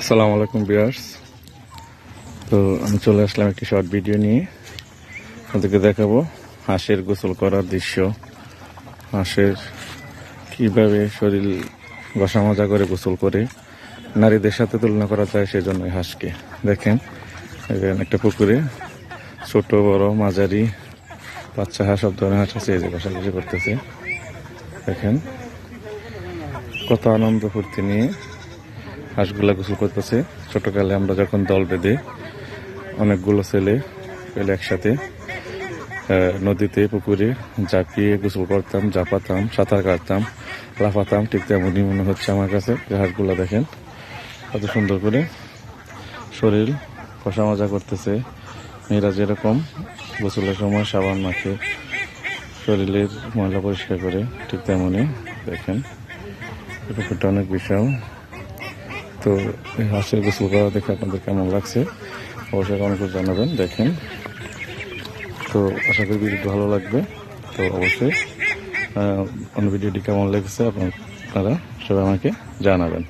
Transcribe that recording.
আসসালামু আলাইকুম ভিউয়ার্স। তো আমি চলে আসলাম একটি শর্ট ভিডিও নিয়ে। আপনাদেরকে দেখাবো হাঁসের গোসল করার দৃশ্য। হাঁসের কিভাবে শরীর ঘষা মাজা করে গোসল করে নারীদের সাথে তুলনা করা যায়, সেজন্য হাঁসকে দেখেন এখানে একটা পুকুরে ছোট বড় মাঝারি বাচ্চা হাঁস, সব ধরনের হাঁস আছে। এই যে ঘষাঘষি করতেছে, দেখেন কত আনন্দ ফুর্তি নিয়ে হাঁসগুলা গোসল করতেছে। ছোটকালে আমরা যখন দল বেঁধে অনেকগুলো ছেলে পেলে একসাথে নদীতে পুকুরে ঝাঁপিয়ে গোসল করতাম, ঝাঁপাতাম, সাঁতার কাটতাম, লাফাতাম, ঠিক তেমনই মনে হচ্ছে আমার কাছে। হাঁসগুলা দেখেন কত সুন্দর করে শরীর কষা মাজা করতেছে। মেয়েরা যেরকম গোসলের সময় সাবান মাখে শরীরের ময়লা পরিষ্কার করে, ঠিক তেমনই দেখেন পুকুরটা অনেক বিশাল। তো এই হাঁসের গোসল করা দেখে আপনাদের কেমন লাগছে অবশ্যই কমেন্ট করে জানাবেন। দেখেন, তো আশা করি ভিডিওটি ভালো লাগবে। তো অবশ্যই অন্য ভিডিওটি কেমন লেগেছে আপনারা সবাই আমাকে জানাবেন।